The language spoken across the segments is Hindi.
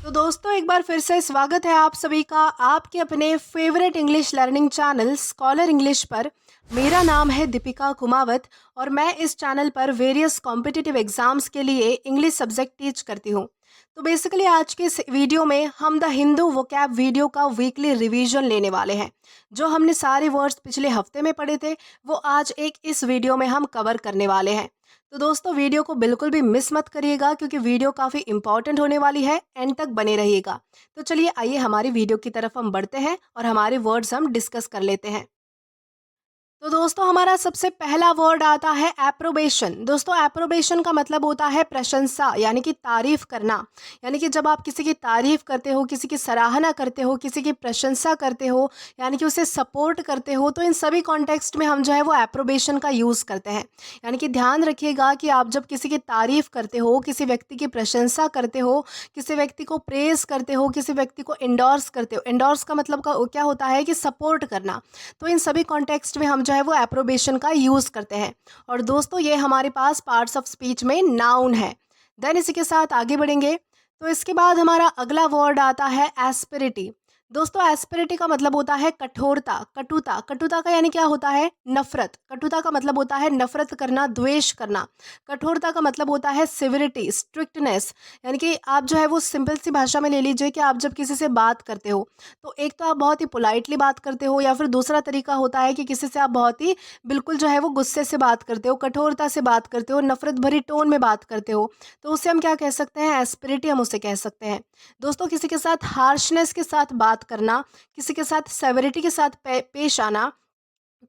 तो दोस्तों एक बार फिर से स्वागत है आप सभी का आपके अपने favourite English learning channel scholar English पर। मेरा नाम है दीपिका कुमावत और मैं इस चैनल पर वेरियस कॉम्पिटिटिव एग्जाम्स के लिए इंग्लिश सब्जेक्ट टीच करती हूँ। तो बेसिकली आज के इस वीडियो में हम द हिंदू वोकैब वीडियो का वीकली रिवीजन लेने वाले हैं। जो हमने सारे वर्ड्स पिछले हफ्ते में पढ़े थे वो आज एक इस वीडियो में हम कवर करने वाले हैं। तो दोस्तों वीडियो को बिल्कुल भी मिस मत करिएगा क्योंकि वीडियो काफ़ी इंपॉर्टेंट होने वाली है, एंड तक बने रहिएगा। तो चलिए आइए हमारी वीडियो की तरफ हम बढ़ते हैं और हमारे वर्ड्स हम डिस्कस कर लेते हैं। तो दोस्तों हमारा सबसे पहला वर्ड आता है एप्रोबेशन। दोस्तों एप्रोबेशन का मतलब होता है प्रशंसा यानी कि तारीफ करना। यानी कि जब आप किसी की तारीफ करते हो, किसी की सराहना करते हो, किसी की प्रशंसा करते हो, यानी कि उसे सपोर्ट करते हो, तो इन सभी कॉन्टेक्स्ट में हम जो है वो एप्रोबेशन का यूज़ करते हैं। यानी कि ध्यान रखिएगा कि आप जब किसी की तारीफ करते हो, किसी व्यक्ति की प्रशंसा करते हो, किसी व्यक्ति को प्रेज करते हो, किसी व्यक्ति को इंडोर्स करते हो, इंडोर्स का मतलब क्या होता है कि सपोर्ट करना। तो इन सभी कॉन्टेक्स्ट में हम जो है वो एप्रोबेशन का यूज़ करते हैं। और दोस्तों ये हमारे पास पार्ट्स ऑफ स्पीच में नाउन है। देन इसी के साथ आगे बढ़ेंगे। तो इसके बाद हमारा अगला वर्ड आता है एस्पिरिटी। दोस्तों एस्पिरिटी का मतलब होता है कठोरता, कटुता। कटुता का यानी क्या होता है? नफरत। कटुता का मतलब होता है नफरत करना, द्वेष करना। कठोरता का मतलब होता है सिविरिटी, स्ट्रिक्टनेस। यानी कि आप जो है वो सिंपल सी भाषा में ले लीजिए कि आप जब किसी से बात करते हो तो एक तो आप बहुत ही पोलाइटली बात करते हो, या फिर दूसरा तरीका होता है कि किसी से आप बहुत ही बिल्कुल जो है वो गुस्से से बात करते हो, कठोरता से बात करते हो, नफरत भरी टोन में बात करते हो। तो उसे हम क्या कह सकते हैं? एस्पिरिटी हम उसे कह सकते हैं। दोस्तों किसी के साथ हार्शनेस के साथ बात करना, किसी के साथ सेवरिटी के साथ पेश आना,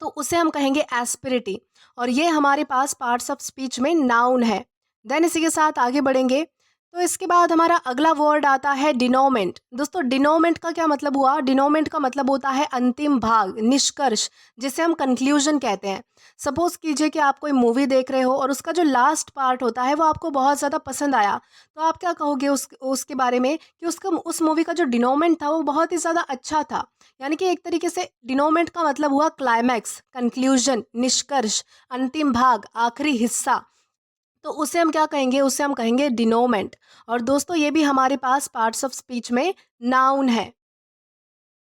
तो उसे हम कहेंगे एस्पिरिटी। और ये हमारे पास पार्ट्स ऑफ स्पीच में नाउन है। देन इसी के साथ आगे बढ़ेंगे। तो इसके बाद हमारा अगला वर्ड आता है डिनोमेंट। दोस्तों डिनोमेंट का क्या मतलब हुआ? डिनोमेंट का मतलब होता है अंतिम भाग, निष्कर्ष, जिसे हम कंक्लूजन कहते हैं। सपोज कीजिए कि आप कोई मूवी देख रहे हो और उसका जो लास्ट पार्ट होता है वो आपको बहुत ज़्यादा पसंद आया, तो आप क्या कहोगे उसके बारे में कि उसका उस मूवी का जो डिनोमेंट था वो बहुत ही ज़्यादा अच्छा था। यानी कि एक तरीके से डिनोमेंट का मतलब हुआ क्लाइमैक्स, कंक्लूजन, निष्कर्ष, अंतिम भाग, आखिरी हिस्सा। तो उसे हम क्या कहेंगे? उसे हम कहेंगे डिनोमेंट। और दोस्तों ये भी हमारे पास पार्ट्स ऑफ स्पीच में नाउन है।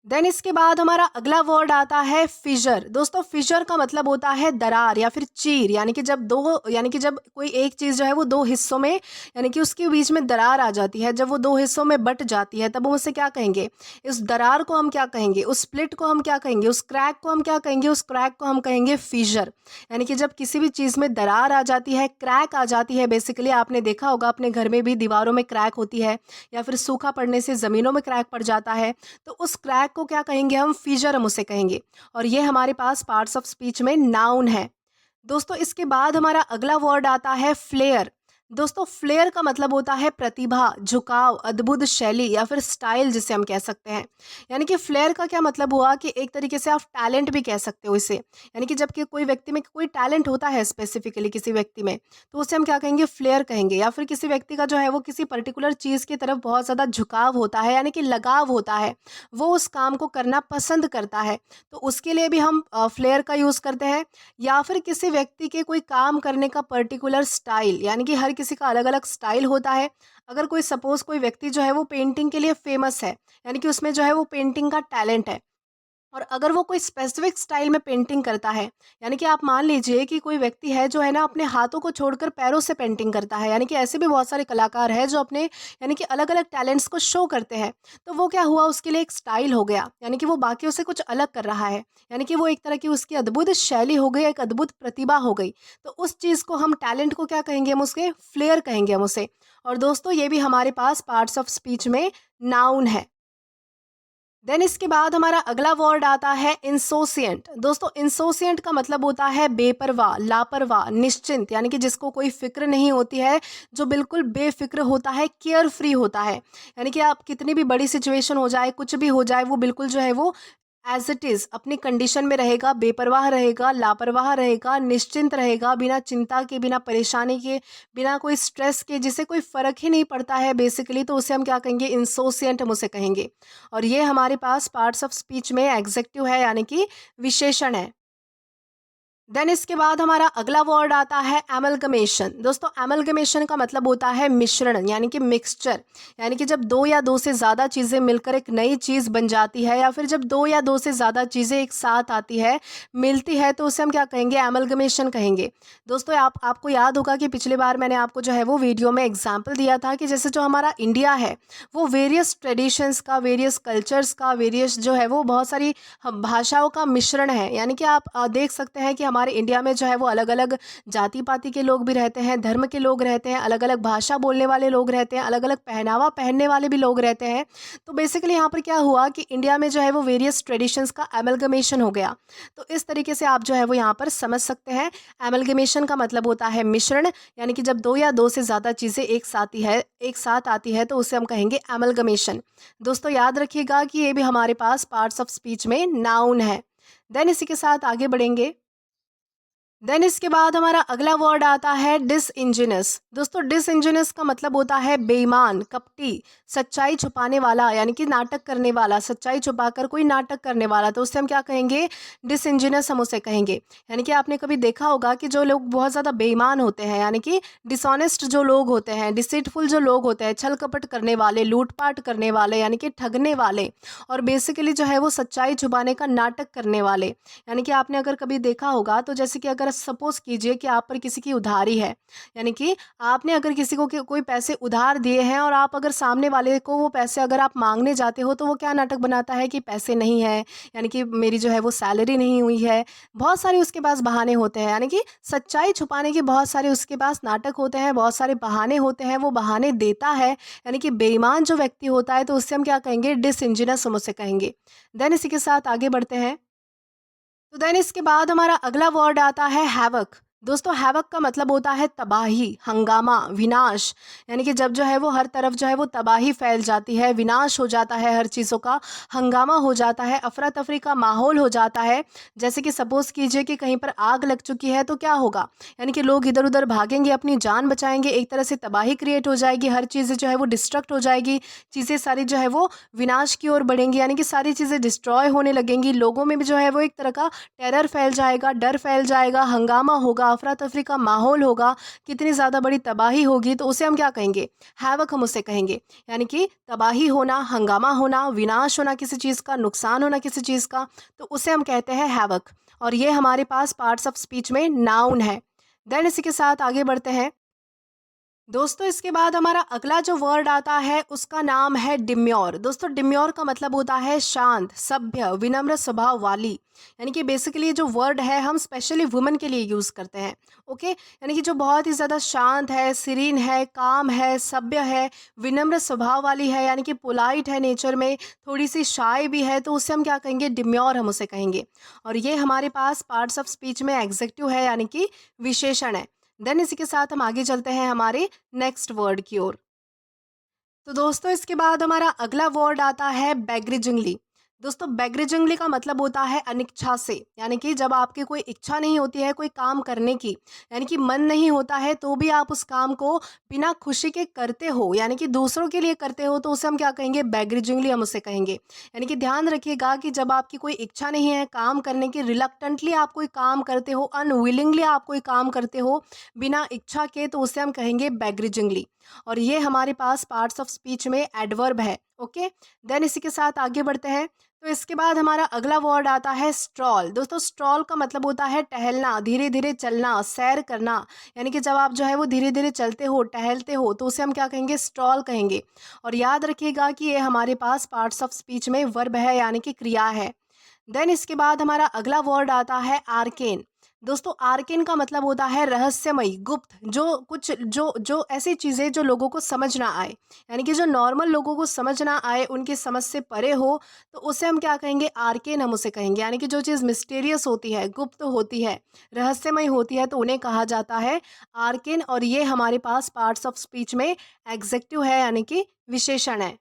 देन इसके बाद हमारा अगला वर्ड आता है फिशर। दोस्तों फिशर का मतलब होता है दरार या फिर चीर। यानी कि जब कोई एक चीज़ जो है वो दो हिस्सों में, यानी कि उसके बीच में दरार आ जाती है, जब वो दो हिस्सों में बट जाती है तब हम उसे क्या कहेंगे? इस दरार को हम क्या कहेंगे? उस स्प्लिट को हम क्या कहेंगे? उस क्रैक को हम क्या कहेंगे? उस क्रैक को हम कहेंगे फिशर। यानी कि जब किसी भी चीज़ में दरार आ जाती है, क्रैक आ जाती है, बेसिकली आपने देखा होगा अपने घर में भी दीवारों में क्रैक होती है, या फिर सूखा पड़ने से ज़मीनों में क्रैक पड़ जाता है, तो उस क्रैक को क्या कहेंगे? हम फीचर हम उसे कहेंगे। और ये हमारे पास पार्ट्स ऑफ स्पीच में नाउन है। दोस्तों इसके बाद हमारा अगला वर्ड आता है फ्लेयर। दोस्तों फ्लेयर का मतलब होता है प्रतिभा, झुकाव, अद्भुत शैली या फिर स्टाइल, जिसे हम कह सकते हैं। यानी कि फ्लेयर का क्या मतलब हुआ कि एक तरीके से आप टैलेंट भी कह सकते हो इसे। यानी कि जब कि कोई व्यक्ति में कोई टैलेंट होता है स्पेसिफिकली किसी व्यक्ति में, तो उसे हम क्या कहेंगे? फ्लेयर कहेंगे। या फिर किसी व्यक्ति का जो है वो किसी पर्टिकुलर चीज़ की तरफ बहुत ज़्यादा झुकाव होता है, यानी कि लगाव होता है, वो उस काम को करना पसंद करता है, तो उसके लिए भी हम फ्लेयर का यूज़ करते हैं। या फिर किसी व्यक्ति के कोई काम करने का पर्टिकुलर स्टाइल, यानी कि हर किसी का अलग अलग स्टाइल होता है। अगर कोई सपोज कोई व्यक्ति जो है वो पेंटिंग के लिए फेमस है, यानी कि उसमें जो है वो पेंटिंग का टैलेंट है, और अगर वो कोई स्पेसिफिक स्टाइल में पेंटिंग करता है, यानी कि आप मान लीजिए कि कोई व्यक्ति है जो है ना अपने हाथों को छोड़कर पैरों से पेंटिंग करता है, यानी कि ऐसे भी बहुत सारे कलाकार हैं जो अपने यानी कि अलग अलग टैलेंट्स को शो करते हैं, तो वो क्या हुआ? उसके लिए एक स्टाइल हो गया, यानी कि वो बाकियों से कुछ अलग कर रहा है, यानी कि वो एक तरह की उसकी अद्भुत शैली हो गई, एक अद्भुत प्रतिभा हो गई। तो उस चीज़ को हम टैलेंट को क्या कहेंगे? हम उसके फ्लेयर कहेंगे हम उसे। और दोस्तों ये भी हमारे पास पार्ट्स ऑफ स्पीच में नाउन है। देन इसके बाद हमारा अगला वर्ड आता है इंसोसिएंट। दोस्तों इंसोसिएंट का मतलब होता है बेपरवाह, लापरवाह, निश्चिंत, यानी कि जिसको कोई फिक्र नहीं होती है, जो बिल्कुल बेफिक्र होता है, केयर फ्री होता है। यानी कि आप कितनी भी बड़ी सिचुएशन हो जाए, कुछ भी हो जाए, वो बिल्कुल जो है वो एज इट इज़ अपनी कंडीशन में रहेगा, बेपरवाह रहेगा, लापरवाह रहेगा, निश्चिंत रहेगा, बिना चिंता के, बिना परेशानी के, बिना कोई स्ट्रेस के, जिसे कोई फ़र्क ही नहीं पड़ता है बेसिकली, तो उसे हम क्या कहेंगे? इंसोसिएंट हम उसे कहेंगे। और ये हमारे पास पार्ट्स ऑफ स्पीच में एग्जेक्टिव है, यानी कि विशेषण है। देन इसके बाद हमारा अगला वर्ड आता है एमलगमेशन। दोस्तों एमलगमेशन का मतलब होता है मिश्रण यानी कि मिक्सचर, यानी कि जब दो या दो से ज़्यादा चीज़ें मिलकर एक नई चीज़ बन जाती है या फिर जब दो या दो से ज़्यादा चीज़ें एक साथ आती है मिलती है तो उसे हम क्या कहेंगे, एमलगमेशन कहेंगे। दोस्तों आपको याद होगा कि पिछली बार मैंने आपको जो है वो वीडियो में एग्जाम्पल दिया था कि जैसे जो हमारा इंडिया है वो वेरियस ट्रेडिशंस का, वेरियस कल्चर्स का, वेरियस जो है वो बहुत सारी भाषाओं का मिश्रण है। यानी कि आप देख सकते हैं कि हमारे इंडिया में जो है वो अलग अलग जाति पाति के लोग भी रहते हैं, धर्म के लोग रहते हैं, अलग अलग भाषा बोलने वाले लोग रहते हैं, अलग अलग पहनावा पहनने वाले भी लोग रहते हैं। तो बेसिकली यहाँ पर क्या हुआ कि इंडिया में जो है वो वेरियस ट्रेडिशंस का एमलगमेशन हो गया। तो इस तरीके से आप जो है वो यहाँ पर समझ सकते हैं। एमलगमेशन का मतलब होता है मिश्रण, यानी कि जब दो या दो से ज़्यादा चीज़ें एक साथ आती है तो उसे हम कहेंगे एमलगमेशन। दोस्तों याद रखिएगा कि ये भी हमारे पास पार्ट्स ऑफ स्पीच में नाउन है। देन इसी के साथ आगे बढ़ेंगे। देन इसके बाद हमारा अगला वर्ड आता है डिसइंजीनियस। दोस्तों डिसइंजीनियस का मतलब होता है बेईमान, कपटी, सच्चाई छुपाने वाला, यानी कि नाटक करने वाला, सच्चाई छुपाकर कोई नाटक करने वाला, तो उससे हम क्या कहेंगे, डिसइंजीनियस हम उसे कहेंगे। यानी कि आपने कभी देखा होगा कि जो लोग बहुत ज़्यादा बेईमान होते हैं, यानी कि डिसऑनेस्ट जो लोग होते हैं, डिसीटफुल जो लोग होते हैं, छल कपट करने वाले, लूटपाट करने वाले, यानी कि ठगने वाले, और बेसिकली जो है वो सच्चाई छुपाने का नाटक करने वाले। यानी कि आपने अगर कभी देखा होगा तो जैसे कि अगर सपोज कीजिए कि आप पर किसी की उधारी है, यानी कि आपने अगर किसी को कोई पैसे उधार दिए हैं और आप अगर सामने वाले को वो पैसे अगर आप मांगने जाते हो तो वो क्या नाटक बनाता है कि पैसे नहीं है, यानी कि मेरी जो है वो सैलरी नहीं हुई है, बहुत सारे उसके पास बहाने होते हैं। यानी कि सच्चाई छुपाने के बहुत सारे उसके पास नाटक होते हैं, बहुत सारे बहाने होते हैं, वो बहाने देता है। यानी कि बेईमान जो व्यक्ति होता है तो उससे हम क्या कहेंगे, डिसइंजीनियस हम उसे कहेंगे। देन इसी के साथ आगे बढ़ते हैं। तो देन इसके बाद हमारा अगला वर्ड आता है हैवक। दोस्तों हैवक का मतलब होता है तबाही, हंगामा, विनाश। यानी कि जब जो है वो हर तरफ जो है वो तबाही फैल जाती है, विनाश हो जाता है, हर चीज़ों का हंगामा हो जाता है, अफरा तफरी का माहौल हो जाता है। जैसे कि सपोज कीजिए कि कहीं पर आग लग चुकी है तो क्या होगा, यानी कि लोग इधर उधर भागेंगे, अपनी जान बचाएंगे, एक तरह से तबाही क्रिएट हो जाएगी, हर चीज़ें जो है वो डिस्ट्रक्ट हो जाएगी, चीज़ें सारी जो है वो विनाश की ओर बढ़ेंगी, यानी कि सारी चीज़ें डिस्ट्रॉय होने लगेंगी। लोगों में भी जो है वो एक तरह का टेरर फैल जाएगा, डर फैल जाएगा, हंगामा होगा, अफरा तफरी का माहौल होगा, कितनी ज़्यादा बड़ी तबाही होगी, तो उसे हम क्या कहेंगे, हैवक हम उसे कहेंगे। यानी कि तबाही होना, हंगामा होना, विनाश होना किसी चीज़ का, नुकसान होना किसी चीज़ का, तो उसे हम कहते हैं हैवक। और ये हमारे पास पार्ट्स ऑफ स्पीच में नाउन है। देन इसी के साथ आगे बढ़ते हैं। दोस्तों इसके बाद हमारा अगला जो वर्ड आता है उसका नाम है डिम्योर। दोस्तों डिम्योर का मतलब होता है शांत, सभ्य, विनम्र स्वभाव वाली। यानी कि बेसिकली ये जो वर्ड है हम स्पेशली वुमेन के लिए यूज़ करते हैं। ओके, यानी कि जो बहुत ही ज़्यादा शांत है, सीरीन है, काम है, सभ्य है, विनम्र स्वभाव वाली है, यानी कि पोलाइट है नेचर में, थोड़ी सी शाय भी है, तो उससे हम क्या कहेंगे, डिम्योर हम उसे कहेंगे। और ये हमारे पास पार्ट्स ऑफ स्पीच में एग्जेक्टिव है, यानी कि विशेषण है। देन इसी के साथ हम आगे चलते हैं हमारे नेक्स्ट वर्ड की ओर। तो दोस्तों इसके बाद हमारा अगला वर्ड आता है बेग्रिजिंगली। दोस्तों बेग्रिजिंगली का मतलब होता है अनिच्छा से, यानी कि जब आपकी कोई इच्छा नहीं होती है कोई काम करने की, यानी कि मन नहीं होता है तो भी आप उस काम को बिना खुशी के करते हो, यानी कि दूसरों के लिए करते हो, तो उसे हम क्या कहेंगे, बेग्रिजिंगली हम उसे कहेंगे। यानी कि ध्यान रखिएगा कि जब आपकी कोई इच्छा नहीं है काम करने की, रिलक्टेंटली आप कोई काम करते हो, अनविलिंगली आप कोई काम करते हो बिना इच्छा के, तो उसे हम कहेंगे बेग्रिजिंगली। और ये हमारे पास पार्ट्स ऑफ स्पीच में एडवर्ब है। ओके, देन इसी के साथ आगे बढ़ते हैं। तो इसके बाद हमारा अगला वर्ड आता है स्ट्रॉल। दोस्तों स्ट्रॉल का मतलब होता है टहलना, धीरे धीरे चलना, सैर करना। यानी कि जब आप जो है वो धीरे धीरे चलते हो, टहलते हो, तो उसे हम क्या कहेंगे, स्ट्रॉल कहेंगे। और याद रखिएगा कि ये हमारे पास पार्ट्स ऑफ स्पीच में वर्ब है, यानी कि क्रिया है। देन इसके बाद हमारा अगला वर्ड आता है आर्केन। दोस्तों आर्केन का मतलब होता है रहस्यमयी, गुप्त, जो कुछ जो जो ऐसी चीज़ें जो लोगों को समझ ना आए, यानी कि जो नॉर्मल लोगों को समझ ना आए, उनकी समझ से परे हो, तो उसे हम क्या कहेंगे, आर्केन हम उसे कहेंगे। यानी कि जो चीज़ मिस्टीरियस होती है, गुप्त होती है, रहस्यमय होती है, तो उन्हें कहा जाता है आर्केन। और ये हमारे पास पार्ट्स ऑफ स्पीच में एग्जेक्टिव है, यानी कि विशेषण है।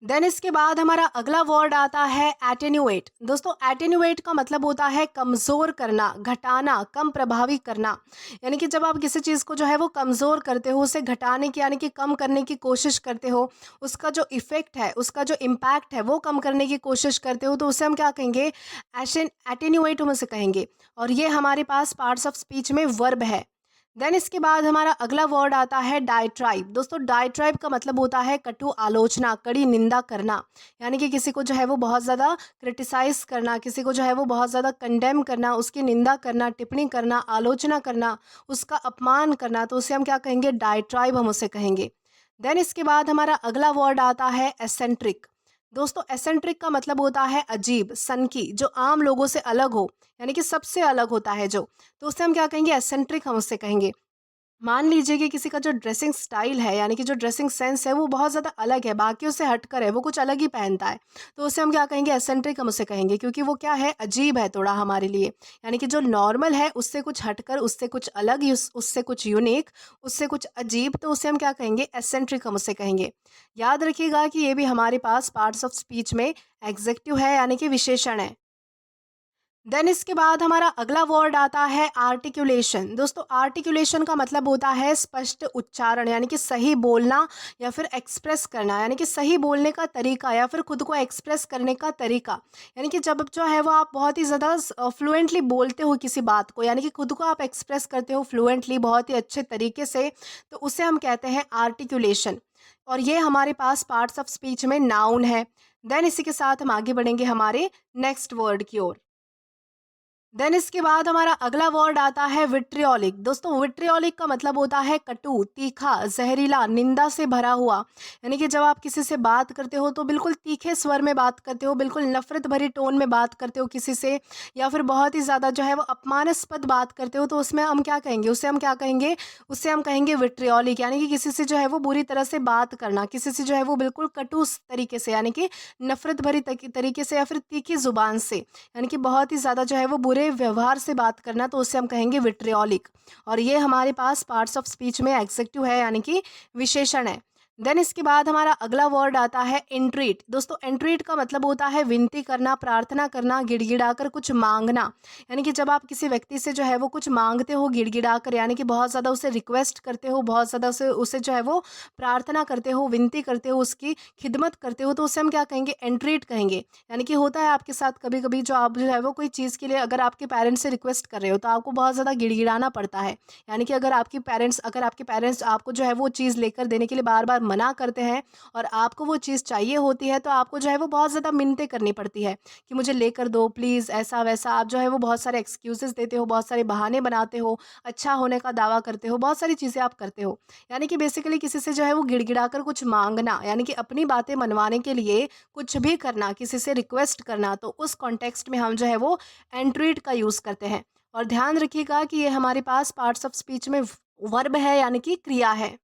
देन इसके बाद हमारा अगला वर्ड आता है एटेन्यूएट। दोस्तों एटेन्यूएट का मतलब होता है कमज़ोर करना, घटाना, कम प्रभावी करना। यानी कि जब आप किसी चीज़ को जो है वो कमज़ोर करते हो, उसे घटाने की यानी कि कम करने की कोशिश करते हो, उसका जो इफ़ेक्ट है, उसका जो इम्पैक्ट है वो कम करने की कोशिश करते हो, तो उसे हम क्या कहेंगे? एटेन्यूएट हम उसे कहेंगे। और ये हमारे पास पार्ट्स ऑफ स्पीच में वर्ब है। देन इसके बाद हमारा अगला वर्ड आता है डायट्राइब। दोस्तों डायट्राइब का मतलब होता है कटु आलोचना, कड़ी निंदा करना। यानी कि किसी को जो है वो बहुत ज़्यादा क्रिटिसाइज करना, किसी को जो है वो बहुत ज़्यादा कंडेम करना, उसकी निंदा करना, टिप्पणी करना, आलोचना करना, उसका अपमान करना, तो उसे हम क्या कहेंगे? डायट्राइब हम उसे कहेंगे। देन इसके बाद हमारा अगला वर्ड आता है एसेंट्रिक। दोस्तों एसेंट्रिक का मतलब होता है अजीब, सनकी, जो आम लोगों से अलग हो, यानी कि सबसे अलग होता है जो, तो उससे हम क्या कहेंगे? एसेंट्रिक हम उससे कहेंगे। मान लीजिए कि किसी का जो ड्रेसिंग स्टाइल है, यानी कि जो ड्रेसिंग सेंस है वो बहुत ज़्यादा अलग है, बाकियों से हटकर है, वो कुछ अलग ही पहनता है, तो उसे हम क्या कहेंगे? एसेंट्रिक हम उसे कहेंगे, क्योंकि वो क्या है? अजीब है थोड़ा हमारे लिए। यानी कि जो नॉर्मल है उससे कुछ हटकर, उससे कुछ अलग, उससे कुछ यूनिक, उससे कुछ अजीब, तो उसे हम क्या कहेंगे? एसेंट्रिक हम उसे कहेंगे। याद रखिएगा कि ये भी हमारे पास पार्ट्स ऑफ स्पीच में एग्जेक्टिव है, यानी कि विशेषण है। देन इसके बाद हमारा अगला वर्ड आता है आर्टिकुलेशन। दोस्तों आर्टिकुलेशन का मतलब होता है स्पष्ट उच्चारण, यानी कि सही बोलना या फिर एक्सप्रेस करना, यानी कि सही बोलने का तरीका या फिर खुद को एक्सप्रेस करने का तरीका। यानी कि जब जो है वो आप बहुत ही ज़्यादा फ्लुएंटली बोलते हो किसी बात को, यानी कि खुद को आप एक्सप्रेस करते हो फ्लुएंटली, बहुत ही अच्छे तरीके से, तो उसे हम कहते हैं आर्टिकुलेशन। और ये हमारे पास पार्ट्स ऑफ स्पीच में नाउन है। देन इसी के साथ हम आगे बढ़ेंगे हमारे नेक्स्ट वर्ड की ओर। देन इसके बाद हमारा अगला वर्ड आता है विट्रियोलिक। दोस्तों विट्रियोलिक का मतलब होता है कटु, तीखा, जहरीला, निंदा से भरा हुआ। यानी कि जब आप किसी से बात करते हो तो बिल्कुल तीखे स्वर में बात करते हो, बिल्कुल नफरत भरी टोन में बात करते हो किसी से, या फिर बहुत ही ज़्यादा जो है वो अपमानास्पद बात करते हो, तो उसमें हम क्या कहेंगे? उसे हम क्या कहेंगे? उसे हम कहेंगे विट्रियोलिक। यानी कि किसी से जो है वो बुरी तरह से बात करना, किसी से जो है वो बिल्कुल कटु तरीके से, यानी कि नफरत भरी तरीके से, या फिर तीखी जुबान से, यानी कि बहुत ही ज़्यादा जो है वो बुरे व्यवहार से बात करना, तो उसे हम कहेंगे विट्रियोलिक। और ये हमारे पास पार्ट्स ऑफ स्पीच में एडजेक्टिव है, यानी कि विशेषण है। देन इसके बाद हमारा अगला वर्ड आता है एंट्रीट। दोस्तों एंट्रीट का मतलब होता है विनती करना, प्रार्थना करना, गिड़गिड़ाकर कुछ मांगना। यानी कि जब आप किसी व्यक्ति से जो है वो कुछ मांगते हो गिड़गिड़ाकर, यानी कि बहुत ज़्यादा उसे रिक्वेस्ट करते हो, बहुत ज़्यादा उसे उसे जो है वो प्रार्थना करते हो, विनती करते हो, उसकी खिदमत करते हो, तो उसे हम क्या कहेंगे? एंट्रीट कहेंगे। यानी कि होता है आपके साथ कभी-कभी, जो आप जो है वो कोई चीज़ के लिए अगर आपके पेरेंट्स से रिक्वेस्ट कर रहे हो, तो आपको बहुत ज़्यादा गिड़गिड़ाना पड़ता है। यानी कि अगर आपके पेरेंट्स आपको जो है वो चीज़ लेकर देने के लिए बार-बार मना करते हैं, और आपको वो चीज़ चाहिए होती है, तो आपको जो है वो बहुत ज़्यादा मिन्नतें करनी पड़ती है कि मुझे लेकर दो प्लीज़, ऐसा-वैसा। आप जो है वो बहुत सारे एक्सक्यूज़ेज़ देते हो, बहुत सारे बहाने बनाते हो, अच्छा होने का दावा करते हो, बहुत सारी चीज़ें आप करते हो। यानी कि बेसिकली किसी से जो है वो गिड़गिड़ाकर कुछ माँगना, यानी कि अपनी बातें मनवाने के लिए कुछ भी करना, किसी से रिक्वेस्ट करना, तो उस कॉन्टेक्स्ट में हम जो है वो एंट्रीट का यूज़ करते हैं। और ध्यान रखिएगा कि ये हमारे पास पार्ट्स ऑफ स्पीच में वर्ब है, यानी कि क्रिया है।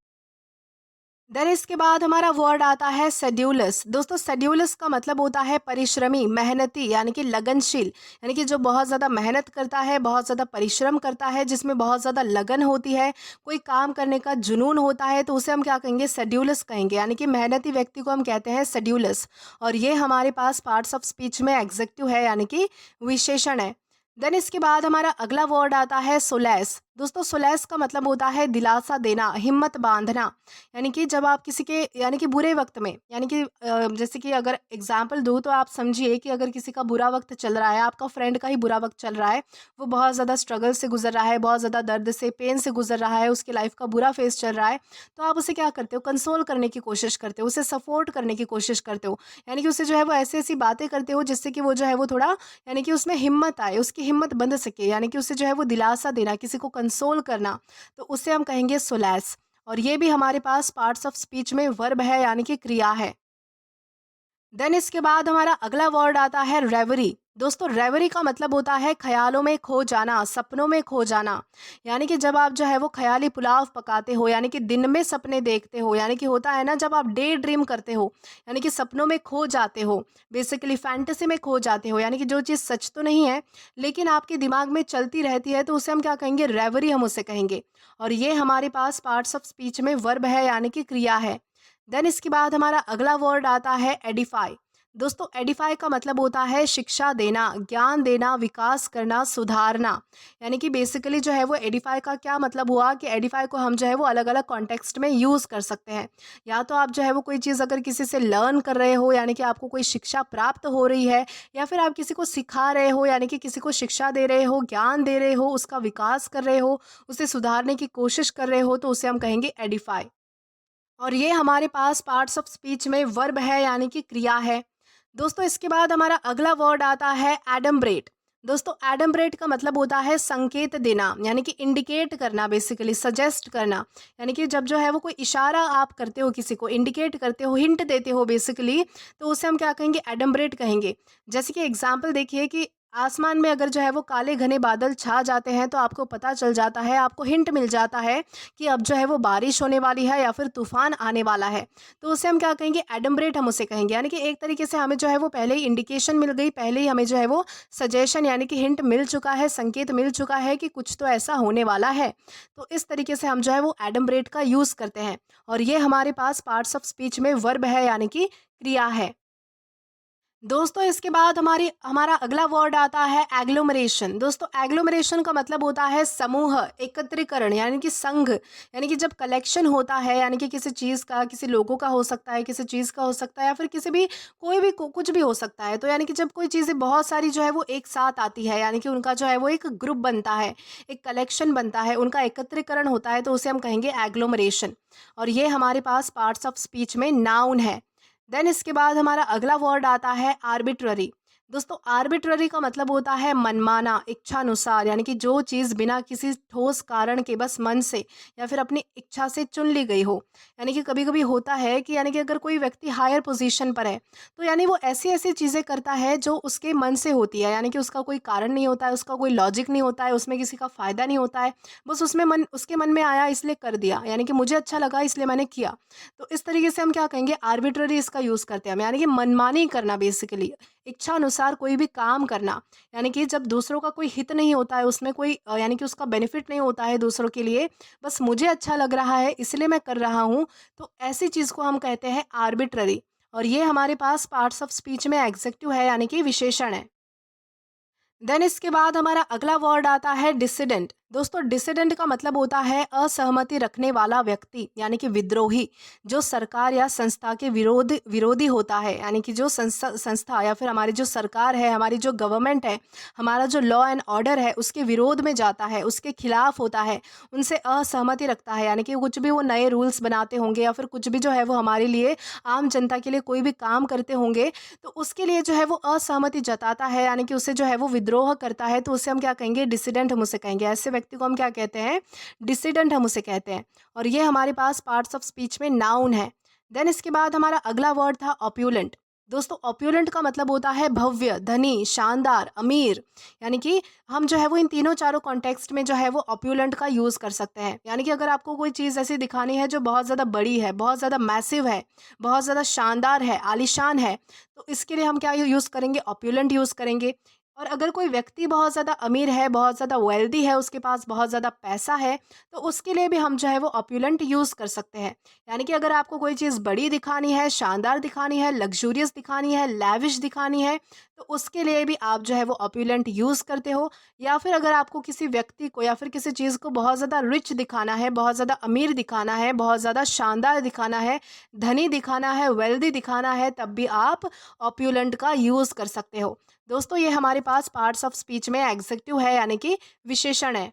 देन इसके बाद हमारा वर्ड आता है शेड्यूलस। दोस्तों शेड्यूलस का मतलब होता है परिश्रमी, मेहनती, यानी कि लगनशील। यानी कि जो बहुत ज़्यादा मेहनत करता है, बहुत ज़्यादा परिश्रम करता है, जिसमें बहुत ज़्यादा लगन होती है, कोई काम करने का जुनून होता है, तो उसे हम क्या कहेंगे? शेड्यूलस कहेंगे। यानी कि मेहनती व्यक्ति को हम कहते हैं शेड्यूलस। और ये हमारे पास पार्ट्स ऑफ स्पीच में एग्जेक्टिव है, यानी कि विशेषण है। देन इसके बाद हमारा अगला वर्ड आता है सोलैस। दोस्तों सोलैस का मतलब होता है दिलासा देना, हिम्मत बांधना। यानी कि जब आप किसी के, यानी कि बुरे वक्त में, यानी कि जैसे कि अगर एग्जाम्पल दूँ तो आप समझिए कि अगर किसी का बुरा वक्त चल रहा है, आपका फ्रेंड का ही बुरा वक्त चल रहा है, वो बहुत ज़्यादा स्ट्रगल से गुजर रहा है, बहुत ज़्यादा दर्द से, पेन से गुजर रहा है, उसकी लाइफ का बुरा फेस चल रहा है, तो आप उसे क्या करते हो? कंसोल करने की कोशिश करते हो, उसे सपोर्ट करने की कोशिश करते हो। यानी कि उसे जो है वो ऐसी ऐसी बातें करते हो जिससे कि वो जो है वो थोड़ा, यानी कि उसमें हिम्मत आए, उसकी हिम्मत बंध सके, यानी कि उसे जो है वो दिलासा देना, किसी को कंसोल करना, तो उसे हम कहेंगे सोलैस। और ये भी हमारे पास पार्ट्स ऑफ स्पीच में वर्ब है, यानी कि क्रिया है। देन इसके बाद हमारा अगला वर्ड आता है रेवरी। दोस्तों रेवरी का मतलब होता है ख्यालों में खो जाना, सपनों में खो जाना। यानी कि जब आप जो है वो ख्याली पुलाव पकाते हो, यानी कि दिन में सपने देखते हो, यानी कि होता है ना जब आप डे ड्रीम करते हो, यानी कि सपनों में खो जाते हो, बेसिकली फैंटेसी में खो जाते हो, यानी कि जो चीज़ सच तो नहीं है लेकिन आपके दिमाग में चलती रहती है, तो उसे हम क्या कहेंगे? रेवरी हम उसे कहेंगे। और ये हमारे पास पार्ट्स ऑफ स्पीच में वर्ब है, यानी कि क्रिया है। देन इसके बाद हमारा अगला वर्ड आता है एडिफाई। दोस्तों एडिफाई का मतलब होता है शिक्षा देना, ज्ञान देना, विकास करना, सुधारना। यानी कि बेसिकली जो है वो एडिफाई का क्या मतलब हुआ कि एडिफाई को हम जो है वो अलग अलग कॉन्टेक्स्ट में यूज़ कर सकते हैं। या तो आप जो है वो कोई चीज़ अगर किसी से लर्न कर रहे हो, यानी कि आपको कोई शिक्षा प्राप्त हो रही है, या फिर आप किसी को सिखा रहे हो, यानी कि किसी को शिक्षा दे रहे हो, ज्ञान दे रहे हो, उसका विकास कर रहे हो, उसे सुधारने की कोशिश कर रहे हो, तो उसे हम कहेंगे एडिफाई। और ये हमारे पास पार्ट्स ऑफ स्पीच में वर्ब है, यानी कि क्रिया है। दोस्तों इसके बाद हमारा अगला वर्ड आता है एडम्ब्रेट। दोस्तों एडम्ब्रेट का मतलब होता है संकेत देना, यानी कि इंडिकेट करना, बेसिकली सजेस्ट करना। यानी कि जब जो है वो कोई इशारा आप करते हो, किसी को इंडिकेट करते हो, हिंट देते हो बेसिकली, तो उसे हम क्या कहेंगे, एडम्ब्रेट कहेंगे। जैसे कि एग्जाम्पल देखिए कि आसमान में अगर जो है वो काले घने बादल छा जाते हैं, तो आपको पता चल जाता है, आपको हिंट मिल जाता है कि अब जो है वो बारिश होने वाली है या फिर तूफान आने वाला है। तो उसे हम क्या कहेंगे, एडम्ब्रेट हम उसे कहेंगे। यानी कि एक तरीके से हमें जो है वो पहले ही इंडिकेशन मिल गई, पहले ही हमें जो है वो सजेशन यानी कि हिंट मिल चुका है, संकेत मिल चुका है कि कुछ तो ऐसा होने वाला है। तो इस तरीके से हम जो है वो एडम्ब्रेट का यूज़ करते हैं। और ये हमारे पास पार्ट्स ऑफ स्पीच में वर्ब है, यानी कि क्रिया है। दोस्तों इसके बाद हमारी हमारा अगला वर्ड आता है एग्लोमरेशन। दोस्तों एग्लोमरेशन का मतलब होता है समूह, एकत्रीकरण, यानी कि संघ। यानी कि जब कलेक्शन होता है, यानी कि किसी चीज़ का, किसी लोगों का हो सकता है, किसी चीज़ का हो सकता है, या फिर किसी भी कोई भी कुछ भी हो सकता है। तो यानी कि जब कोई चीज़ें बहुत सारी जो है वो एक साथ आती है, यानी कि उनका जो है वो एक ग्रुप बनता है, एक कलेक्शन बनता है, उनका एकत्रीकरण होता है, तो उसे हम कहेंगे एग्लोमरेशन। और ये हमारे पास पार्ट्स ऑफ स्पीच में नाउन है। देन इसके बाद हमारा अगला वर्ड आता है आर्बिट्ररी। दोस्तों आर्बिट्ररी का मतलब होता है मनमाना, इच्छानुसार, यानी कि जो चीज़ बिना किसी ठोस कारण के बस मन से या फिर अपनी इच्छा से चुन ली गई हो। यानी कि कभी कभी होता है कि यानी कि अगर कोई व्यक्ति हायर पोजीशन पर है, तो यानी वो ऐसी ऐसी चीज़ें करता है जो उसके मन से होती है, यानी कि उसका कोई कारण नहीं होता है, उसका कोई लॉजिक नहीं होता है, उसमें किसी का फ़ायदा नहीं होता है। बस उसके मन में आया इसलिए कर दिया, यानी कि मुझे अच्छा लगा इसलिए मैंने किया। तो इस तरीके से हम क्या कहेंगे, आर्बिट्ररी इसका यूज़ करते हैं हम, यानी कि मनमानी करना, बेसिकली इच्छा अनुसार कोई भी काम करना। यानी कि जब दूसरों का कोई हित नहीं होता है, उसमें कोई यानी कि उसका बेनिफिट नहीं होता है दूसरों के लिए, बस मुझे अच्छा लग रहा है इसलिए मैं कर रहा हूँ, तो ऐसी चीज़ को हम कहते हैं आर्बिट्ररी। और ये हमारे पास पार्ट्स ऑफ स्पीच में एग्जेक्टिव है, यानी कि विशेषण है। देन इसके बाद हमारा अगला वर्ड आता है डिसिडेंट। दोस्तों डिसिडेंट का मतलब होता है असहमति रखने वाला व्यक्ति, यानी कि विद्रोही, जो सरकार या संस्था के विरोधी होता है। यानी कि जो संस्था या फिर हमारी जो सरकार है, हमारी जो गवर्नमेंट है, हमारा जो लॉ एंड ऑर्डर है, उसके विरोध में जाता है, उसके खिलाफ होता है, उनसे असहमति रखता है। यानी कि कुछ भी वो नए रूल्स बनाते होंगे, या फिर कुछ भी जो है वो हमारे लिए, आम जनता के लिए कोई भी काम करते होंगे, तो उसके लिए जो है वो असहमति जताता है, यानी कि उससे जो है वो विद्रोह करता है, तो उसे हम क्या कहेंगे, डिसिडेंट हम उसे कहेंगे। ऐसे व्यक्ति को हम क्या कहते हैं, डिसिडेंट हम उसे कहते हैं। और ये हमारे पास पार्ट्स ऑफ स्पीच में नाउन है। देन इसके बाद हमारा अगला वर्ड था ऑप्यूलेंट। दोस्तों ऑप्यूलेंट का मतलब होता है भव्य, धनी, शानदार, अमीर। यानी कि हम जो है वो इन तीनों चारों कॉन्टेक्स्ट में जो है वो ऑप्यूलेंट का यूज़ कर सकते हैं। यानी कि अगर आपको कोई चीज़ ऐसी दिखानी है जो बहुत ज़्यादा बड़ी है, बहुत ज़्यादा मैसिव है, बहुत ज़्यादा शानदार है, आलीशान है, तो इसके लिए हम क्या यूज़ करेंगे, ऑप्यूलेंट यूज़ करेंगे। और अगर कोई व्यक्ति बहुत ज़्यादा अमीर है, बहुत ज़्यादा वेल्दी है, उसके पास बहुत ज़्यादा पैसा है, तो उसके लिए भी हम जो है वो ऑप्यूलेंट यूज़ कर सकते हैं। यानी कि अगर आपको कोई चीज़ बड़ी दिखानी है, शानदार दिखानी है, लग्जूरियस दिखानी है, लैविश दिखानी है, तो उसके लिए भी आप जो है वो ऑप्यूलेंट यूज़ करते हो। या फिर अगर आपको किसी व्यक्ति को या फिर किसी चीज़ को बहुत ज़्यादा रिच दिखाना है, बहुत ज़्यादा अमीर दिखाना है, बहुत ज़्यादा शानदार दिखाना है, धनी दिखाना है, वेल्दी दिखाना है, तब भी आप ऑप्यूलेंट का यूज़ कर सकते हो। दोस्तों ये हमारे पास पार्ट्स ऑफ स्पीच में एग्जेक्टिव है, यानी कि विशेषण है।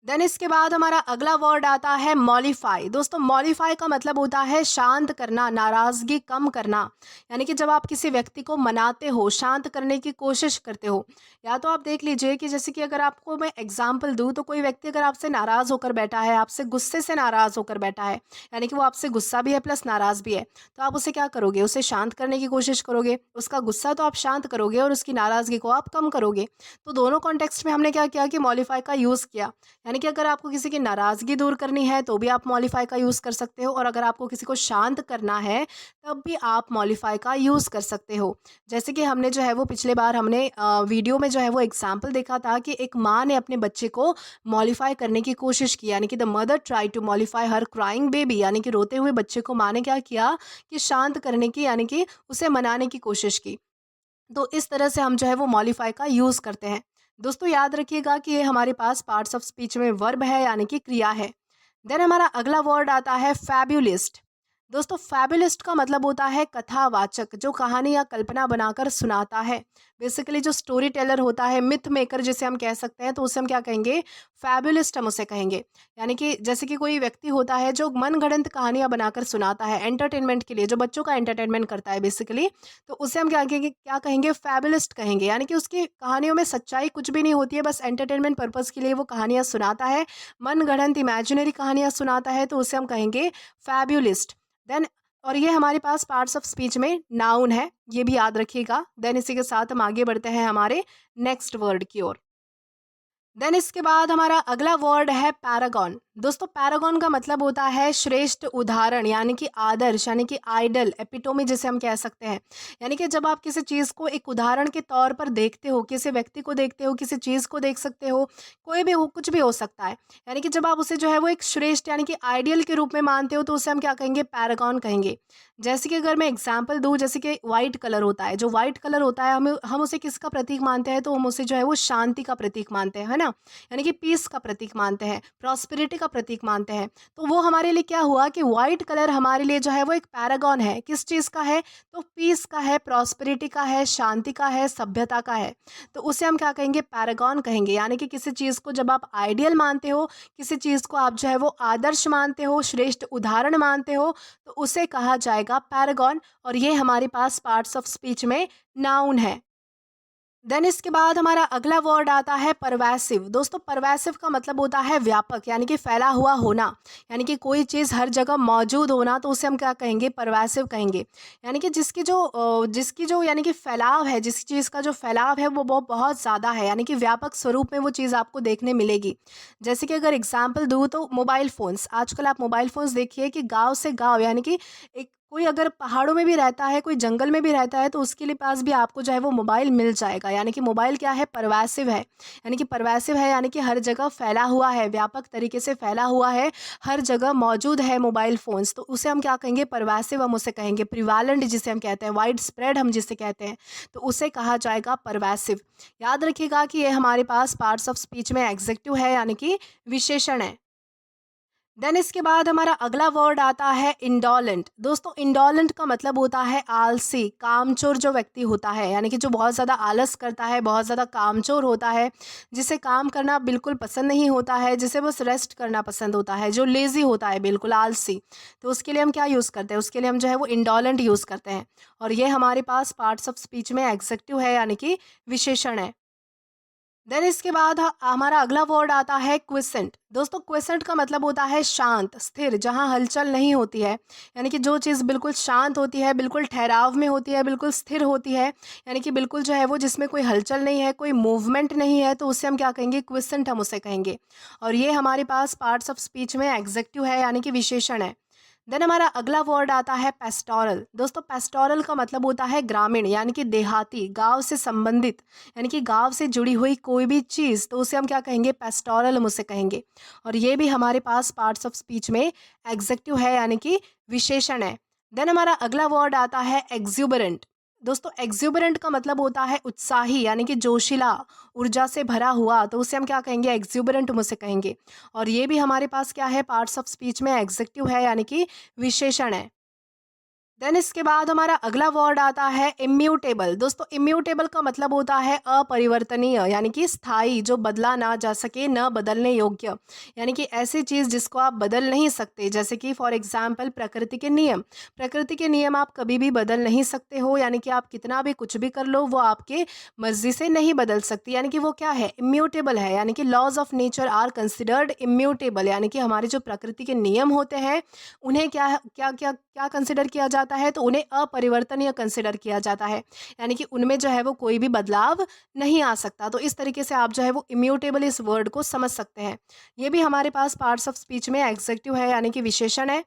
देन इसके बाद हमारा अगला वर्ड आता है मॉलिफाई। दोस्तों मॉलिफाई का मतलब होता है शांत करना, नाराज़गी कम करना। यानी कि जब आप किसी व्यक्ति को मनाते हो, शांत करने की कोशिश करते हो, या तो आप देख लीजिए कि जैसे कि अगर आपको मैं एग्जांपल दूं, तो कोई व्यक्ति अगर आपसे नाराज़ होकर बैठा है, आपसे गुस्से से नाराज़ होकर बैठा है, यानी कि वो आपसे गुस्सा भी है प्लस नाराज़ भी है, तो आप उसे क्या करोगे, उसे शांत करने की कोशिश करोगे। उसका गुस्सा तो आप शांत करोगे और उसकी नाराज़गी को आप कम करोगे। तो दोनों कॉन्टेक्स्ट में हमने क्या किया कि मॉलिफाई का यूज़ किया। यानी यानी कि अगर आपको किसी की नाराज़गी दूर करनी है तो भी आप मॉडिफ़ाई का यूज़ कर सकते हो, और अगर आपको किसी को शांत करना है तब भी आप मॉडिफ़ाई का यूज़ कर सकते हो। जैसे कि हमने जो है वो पिछले बार हमने वीडियो में जो है वो एग्ज़ाम्पल देखा था कि एक माँ ने अपने बच्चे को मॉडिफ़ाई करने की कोशिश की, यानी कि the mother try to modify her crying baby, यानी कि रोते हुए बच्चे को माँ ने क्या किया कि शांत करने की, यानी कि उसे मनाने की कोशिश की। तो इस तरह से हम जो है वो मॉडिफ़ाई का यूज़ करते हैं। दोस्तों याद रखिएगा कि ये हमारे पास पार्ट्स ऑफ स्पीच में वर्ब है, यानी कि क्रिया है। देन हमारा अगला वर्ड आता है फैब्युलिस्ट। दोस्तों फैब्युलिस्ट का मतलब होता है कथावाचक, जो कहानी या कल्पना बनाकर सुनाता है। बेसिकली जो स्टोरी टेलर होता है, मिथ मेकर जिसे हम कह सकते हैं, तो उसे हम क्या कहेंगे, फैब्युलिस्ट हम उसे कहेंगे। यानी कि जैसे कि कोई व्यक्ति होता है जो मनगढ़ंत कहानियां बनाकर सुनाता है एंटरटेनमेंट के लिए, जो बच्चों का एंटरटेनमेंट करता है बेसिकली, तो उसे हम क्या कहेंगे, फैबुलिस्ट कहेंगे। यानी कि उसकी कहानियों में सच्चाई कुछ भी नहीं होती है, बस एंटरटेनमेंट पर्पस के लिए वो कहानियाँ सुनाता है, मनगढ़ंत इमेजिनरी कहानियाँ सुनाता है, तो उसे हम कहेंगे फैब्युलिस्ट। देन और ये हमारे पास पार्ट्स ऑफ स्पीच में नाउन है, ये भी याद रखिएगा। देन इसी के साथ हम आगे बढ़ते हैं हमारे नेक्स्ट वर्ड की ओर। देन इसके बाद हमारा अगला वर्ड है पैरागॉन। दोस्तों पैरागॉन का मतलब होता है श्रेष्ठ उदाहरण, यानी कि आदर्श, यानी कि आइडल, एपिटोमी जिसे हम कह सकते हैं। यानी कि जब आप किसी चीज़ को एक उदाहरण के तौर पर देखते हो, किसी व्यक्ति को देखते हो, किसी चीज़ को देख सकते हो, कोई भी हो, कुछ भी हो सकता है। यानी कि जब आप उसे जो है वो एक श्रेष्ठ, यानी कि आइडियल के रूप में मानते हो, तो उसे हम क्या कहेंगे, पैरागॉन कहेंगे। जैसे कि अगर मैं एग्जाम्पल दूँ, जैसे कि व्हाइट कलर होता है, जो व्हाइट कलर होता है, हम उसे किसका प्रतीक मानते हैं, तो हम उसे जो है वो शांति का प्रतीक मानते हैं, है ना। यानी कि पीस का प्रतीक मानते हैं, प्रॉस्पेरिटी का प्रतीक मानते हैं। तो वो हमारे लिए क्या हुआ कि व्हाइट कलर हमारे लिए जो है वो एक पैरागॉन है। किस चीज़ का है, तो पीस का है, प्रॉस्पेरिटी का है, शांति का है, सभ्यता का है। तो उसे हम क्या कहेंगे, पैरागॉन कहेंगे। यानी कि किसी चीज़ को जब आप आइडियल मानते हो, किसी चीज़ को आप जो है वो आदर्श मानते हो, श्रेष्ठ उदाहरण मानते हो, तो उसे कहा जाएगा पैरागॉन। और ये हमारे पास पार्ट्स ऑफ स्पीच में नाउन है। देन इसके बाद हमारा अगला वर्ड आता है परवैसिव। दोस्तों परवैसिव का मतलब होता है व्यापक, यानी कि फैला हुआ होना, यानी कि कोई चीज़ हर जगह मौजूद होना, तो उसे हम क्या कहेंगे, परवैसिव कहेंगे। यानी कि जिसकी जो यानी कि फैलाव है, जिस चीज़ का जो फैलाव है वो बहुत ज़्यादा है, यानी कि व्यापक स्वरूप में वो चीज़ आपको देखने मिलेगी। जैसे कि अगर एग्जाम्पल दूँ तो मोबाइल फ़ोन्स, आजकल आप मोबाइल फ़ोन्स देखिए कि गाँव से गाँव, यानी कि एक कोई अगर पहाड़ों में भी रहता है, कोई जंगल में भी रहता है, तो उसके लिए पास भी आपको जो है वो मोबाइल मिल जाएगा। यानी कि मोबाइल क्या है, परवैसिव है। यानी कि परवैसिव है, यानी कि हर जगह फैला हुआ है, व्यापक तरीके से फैला हुआ है, हर जगह मौजूद है मोबाइल फ़ोन्स, तो उसे हम क्या कहेंगे, परवैसिव हम उसे कहेंगे। प्रिवालेंट जिसे हम कहते हैं, वाइड स्प्रेड हम जिसे कहते हैं, तो उसे कहा जाएगा परवैसिव। याद रखिएगा कि ये हमारे पास पार्ट्स ऑफ स्पीच में एग्जेक्टिव है, यानी कि विशेषण है। देन इसके बाद हमारा अगला वर्ड आता है इंडोलेंट। दोस्तों इंडोलेंट का मतलब होता है आलसी, कामचोर जो व्यक्ति होता है, यानी कि जो बहुत ज़्यादा आलस करता है, बहुत ज़्यादा कामचोर होता है, जिसे काम करना बिल्कुल पसंद नहीं होता है, जिसे बस रेस्ट करना पसंद होता है, जो लेज़ी होता है, बिल्कुल आलसी। तो उसके लिए हम क्या यूज़ करते हैं, उसके लिए हम जो है वो इंडोलेंट यूज़ करते हैं। और ये हमारे पास पार्ट्स ऑफ स्पीच में एग्जेक्टिव है, यानी कि विशेषण है। देन इसके बाद हमारा अगला वर्ड आता है क्विसेंट। दोस्तों क्विसेंट का मतलब होता है शांत, स्थिर, जहाँ हलचल नहीं होती है। यानी कि जो चीज़ बिल्कुल शांत होती है, बिल्कुल ठहराव में होती है, बिल्कुल स्थिर होती है, यानी कि बिल्कुल जो है वो जिसमें कोई हलचल नहीं है, कोई मूवमेंट नहीं है, तो उसे हम क्या कहेंगे, क्विसेंट हम उसे कहेंगे। और ये हमारे पास पार्ट्स ऑफ स्पीच में एग्जेक्टिव है, यानी कि विशेषण है। देन हमारा अगला वर्ड आता है पेस्टोरल। दोस्तों पेस्टोरल का मतलब होता है ग्रामीण, यानी कि देहाती, गांव से संबंधित, यानी कि गांव से जुड़ी हुई कोई भी चीज़, तो उसे हम क्या कहेंगे, पेस्टोरल हम उसे कहेंगे। और ये भी हमारे पास पार्ट्स ऑफ स्पीच में एग्जेक्टिव है, यानी कि विशेषण है। देन हमारा अगला वर्ड आता है एक्सूबरेंट। दोस्तों एक्सूबरेंट का मतलब होता है उत्साही, यानी कि जोशीला, ऊर्जा से भरा हुआ, तो उसे हम क्या कहेंगे, एक्सूबरेंट हम उसे कहेंगे। और ये भी हमारे पास क्या है, पार्ट्स ऑफ स्पीच में एग्जेक्टिव है, यानी कि विशेषण है। देन इसके बाद हमारा अगला वर्ड आता है इम्यूटेबल। दोस्तों इम्यूटेबल का मतलब होता है अपरिवर्तनीय, यानी कि स्थायी, जो बदला ना जा सके, न बदलने योग्य, यानी कि ऐसी चीज़ जिसको आप बदल नहीं सकते। जैसे कि फॉर एग्जाम्पल प्रकृति के नियम, प्रकृति के नियम आप कभी भी बदल नहीं सकते हो, यानी कि आप कितना भी कुछ भी कर लो, वो आपके मर्जी से नहीं बदल सकती, यानी कि वो क्या है, इम्यूटेबल है। यानी कि laws of nature are considered immutable, यानी कि हमारे जो प्रकृति के नियम होते हैं उन्हें क्या क्या क्या क्या कंसिडर किया जाता जाता है तो उन्हें अपरिवर्तनीय कंसिडर किया जाता है, यानी कि उनमें जो है वो कोई भी बदलाव नहीं आ सकता। तो इस तरीके से आप जो है वो इम्यूटेबल इस वर्ड को समझ सकते हैं। ये भी हमारे पास पार्ट्स ऑफ स्पीच में एग्जेक्टिव है, यानी कि विशेषण है।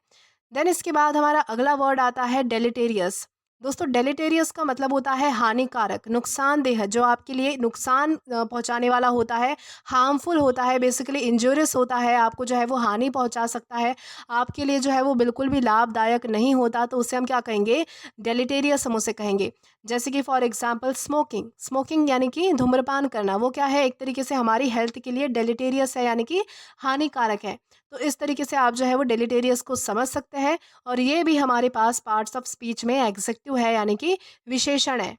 देन इसके बाद हमारा अगला वर्ड आता है डेलिटेरियस। दोस्तों डेलिटेरियस का मतलब होता है हानिकारक, नुकसानदेह, जो आपके लिए नुकसान पहुंचाने वाला होता है, हार्मफुल होता है, बेसिकली इंजूरियस होता है, आपको जो है वो हानि पहुंचा सकता है, आपके लिए जो है वो बिल्कुल भी लाभदायक नहीं होता, तो उसे हम क्या कहेंगे, डेलिटेरियस हम उसे कहेंगे। जैसे कि फॉर एग्जांपल स्मोकिंग, स्मोकिंग यानी कि धूम्रपान करना, वो क्या है, एक तरीके से हमारी हेल्थ के लिए डेलिटेरियस है, यानी कि हानिकारक है। तो इस तरीके से आप जो है वो डेलिटेरियस को समझ सकते हैं, और ये भी हमारे पास पार्ट्स ऑफ स्पीच में एग्जेक्टिव है, यानी कि विशेषण है।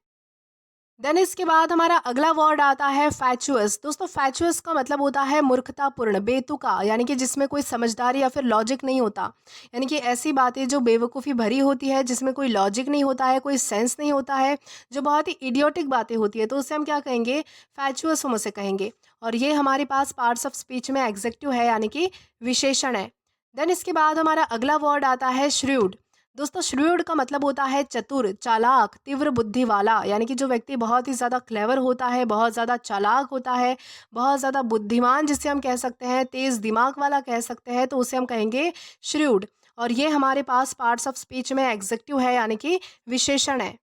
देन इसके बाद हमारा अगला वर्ड आता है फैचुअस। दोस्तों फैचुअस का मतलब होता है मूर्खतापूर्ण, बेतुका, यानी कि जिसमें कोई समझदारी या फिर लॉजिक नहीं होता, यानी कि ऐसी बातें जो बेवकूफ़ी भरी होती है, जिसमें कोई लॉजिक नहीं होता है, कोई सेंस नहीं होता है, जो बहुत ही इडियोटिक बातें होती है, तो उससे हम क्या कहेंगे, फैचुअस हम उसे कहेंगे। और ये हमारे पास पार्ट्स ऑफ स्पीच में एग्जेक्टिव है, यानी कि विशेषण है। देन इसके बाद हमारा अगला वर्ड आता है श्र्यूड। दोस्तों श्र्यूड का मतलब होता है चतुर, चालाक, तीव्र बुद्धि वाला, यानी कि जो व्यक्ति बहुत ही ज़्यादा क्लेवर होता है, बहुत ज़्यादा चालाक होता है, बहुत ज़्यादा बुद्धिमान, जिसे हम कह सकते हैं, तेज़ दिमाग वाला कह सकते हैं, तो उसे हम कहेंगे श्र्यूड। और ये हमारे पास पार्ट्स ऑफ स्पीच में एग्जेक्टिव है, यानी कि विशेषण है।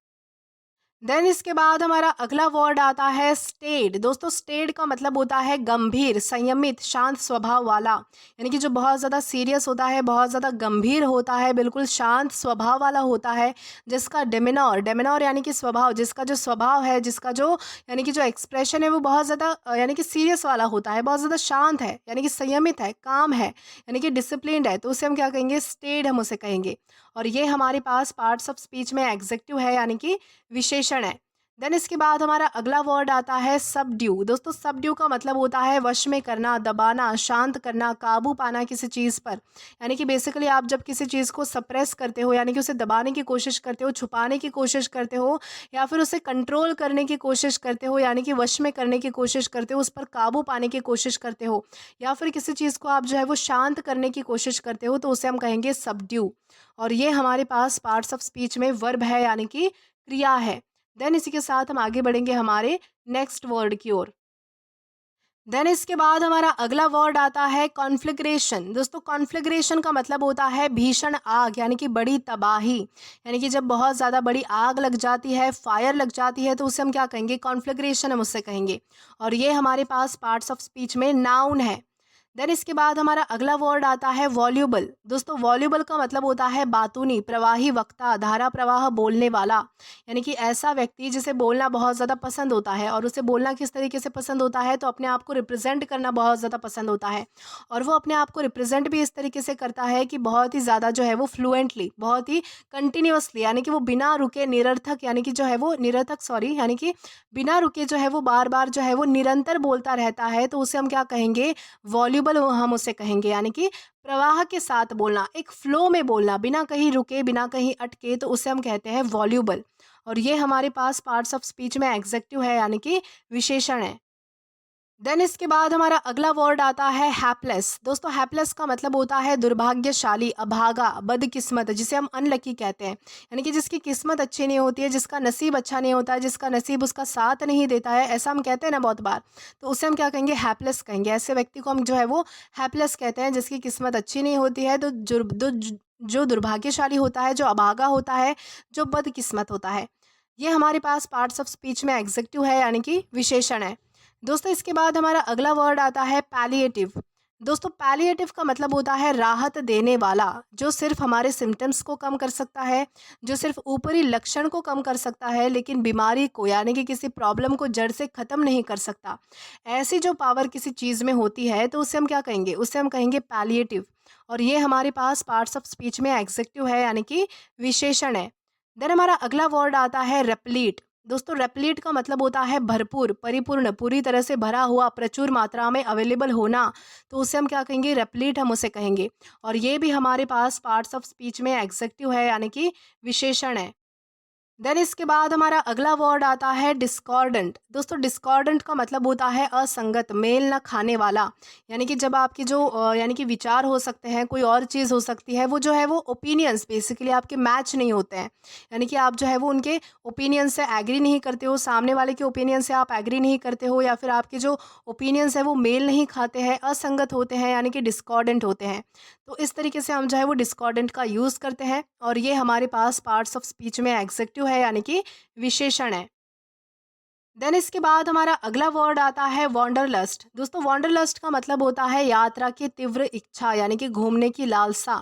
देन इसके बाद हमारा अगला वर्ड आता है स्टेड। दोस्तों स्टेड का मतलब होता है गंभीर, संयमित, शांत स्वभाव वाला, यानी कि जो बहुत ज़्यादा सीरियस होता है, बहुत ज़्यादा गंभीर होता है, बिल्कुल शांत स्वभाव वाला होता है, जिसका डेमिनोर, डेमिनोर यानी कि स्वभाव, जिसका जो स्वभाव है, जिसका जो यानी कि जो एक्सप्रेशन है वो बहुत ज़्यादा यानी कि सीरियस वाला होता है, बहुत ज़्यादा शांत है, यानी कि संयमित है, काम है, यानी कि डिसिप्लिन्ड है, तो उसे हम क्या कहेंगे, स्टेड हम उसे कहेंगे। और ये हमारे पास पार्ट्स ऑफ स्पीच में एग्जेक्टिव है, यानी कि विशेषण है। देन इसके बाद हमारा अगला वर्ड आता है सबड्यू। दोस्तों सबड्यू का मतलब होता है वश में करना, दबाना, शांत करना, काबू पाना किसी चीज़ पर, यानी कि बेसिकली आप जब किसी चीज़ को सप्रेस करते हो, यानी कि उसे दबाने की कोशिश करते हो, छुपाने की कोशिश करते हो, या फिर उसे कंट्रोल करने की कोशिश करते हो, यानी कि वश में करने की कोशिश करते हो, उस पर काबू पाने की कोशिश करते हो, या फिर किसी चीज़ को आप जो है वो शांत करने की कोशिश करते हो, तो उसे हम कहेंगे सबड्यू। और ये हमारे पास पार्ट्स ऑफ स्पीच में वर्ब है, यानी कि क्रिया है। देन इसी के साथ हम आगे बढ़ेंगे हमारे नेक्स्ट वर्ड की ओर। देन इसके बाद हमारा अगला वर्ड आता है कॉन्फ्लिग्रेशन। दोस्तों कॉन्फ्लिग्रेशन का मतलब होता है भीषण आग, यानी कि बड़ी तबाही, यानी कि जब बहुत ज़्यादा बड़ी आग लग जाती है, फायर लग जाती है, तो उसे हम क्या कहेंगे, कॉन्फ्लिग्रेशन हम उससे कहेंगे। और ये हमारे पास पार्ट्स ऑफ स्पीच में नाउन है। देन इसके बाद हमारा अगला वर्ड आता है वॉल्यूबल। दोस्तों वॉल्यूबल का मतलब होता है बातूनी, प्रवाही, वक्ता, धारा प्रवाह बोलने वाला, यानी कि ऐसा व्यक्ति जिसे बोलना बहुत ज़्यादा पसंद होता है, और उसे बोलना किस तरीके से पसंद होता है, तो अपने आप को रिप्रेजेंट करना बहुत ज़्यादा पसंद होता है, और वो अपने आप को रिप्रेजेंट भी इस तरीके से करता है कि बहुत ही ज़्यादा जो है वो फ्लुएंटली, बहुत ही कंटिन्यूअसली, यानी कि वो बिना रुके, निरर्थक, यानी कि जो है वो निरर्थक, सॉरी, यानी कि बिना रुके जो है वो बार बार जो है वो निरंतर बोलता रहता है, तो उसे हम क्या कहेंगे, वॉल्यूबल हम उसे कहेंगे, यानी कि प्रवाह के साथ बोलना, एक फ्लो में बोलना, बिना कहीं रुके, बिना कहीं अटके, तो उसे हम कहते हैं वॉल्यूबल। और ये हमारे पास पार्ट्स ऑफ स्पीच में एग्जेक्टिव है, यानी कि विशेषण है। देन इसके बाद हमारा अगला वर्ड आता है हैपलेस। दोस्तों हैपलेस का मतलब होता है दुर्भाग्यशाली, अभागा, बदकिस्मत, जिसे हम अनलकी कहते हैं, यानी कि जिसकी किस्मत अच्छी नहीं होती है, जिसका नसीब अच्छा नहीं होता है, जिसका नसीब उसका साथ नहीं देता है, ऐसा हम कहते हैं ना बहुत बार, तो उसे हम क्या कहेंगे, हैपलेस कहेंगे। ऐसे व्यक्ति को हम जो है वो हैपलेस कहते हैं, जिसकी किस्मत अच्छी नहीं होती है, तो जो दुर्भाग्यशाली होता है, जो अभागा होता है, जो बदकिस्मत होता है। ये हमारे पास पार्ट्स ऑफ स्पीच में एग्जेक्टिव है, यानी कि विशेषण है। दोस्तों इसके बाद हमारा अगला वर्ड आता है पैलिएटिव। दोस्तों पैलिएटिव का मतलब होता है राहत देने वाला, जो सिर्फ हमारे सिम्टम्स को कम कर सकता है, जो सिर्फ ऊपरी लक्षण को कम कर सकता है, लेकिन बीमारी को, यानी कि किसी प्रॉब्लम को जड़ से ख़त्म नहीं कर सकता। ऐसी जो पावर किसी चीज़ में होती है, तो उसे हम क्या कहेंगे, उसे हम कहेंगे पैलिएटिव। और ये हमारे पास पार्ट्स ऑफ स्पीच में एग्जेक्टिव है, यानी कि विशेषण है। देन हमारा अगला वर्ड आता है रेप्लीट। दोस्तों रेप्लीट का मतलब होता है भरपूर, परिपूर्ण, पूरी तरह से भरा हुआ, प्रचुर मात्रा में अवेलेबल होना, तो उसे हम क्या कहेंगे, रेप्लीट हम उसे कहेंगे। और ये भी हमारे पास पार्ट्स ऑफ स्पीच में एग्जेक्टिव है, यानी कि विशेषण है। देन इसके बाद हमारा अगला वर्ड आता है डिस्कॉर्डेंट। दोस्तों डिस्कॉर्डेंट का मतलब होता है असंगत, मेल न खाने वाला। यानी कि जब आपके जो यानी कि विचार हो सकते हैं, कोई और चीज़ हो सकती है, वो जो है वो ओपिनियंस बेसिकली आपके मैच नहीं होते हैं। यानी कि आप जो है वो उनके ओपिनियन से एग्री नहीं करते हो, सामने वाले के ओपिनियन से आप एग्री नहीं करते हो, या फिर आपके जो ओपिनियंस है वो मेल नहीं खाते हैं, असंगत होते हैं, यानी कि डिस्कॉर्डेंट होते हैं। तो इस तरीके से हम जो है वो डिस्कॉर्डेंट का यूज़ करते हैं, और ये हमारे पास पार्ट्स ऑफ स्पीच में एग्जेक्टिव है, यानी कि विशेषण है। देन इसके बाद हमारा अगला वर्ड आता है वॉन्डरलस्ट। दोस्तों वॉन्डरलस्ट का मतलब होता है यात्रा की तीव्र इच्छा, यानी कि घूमने की लालसा।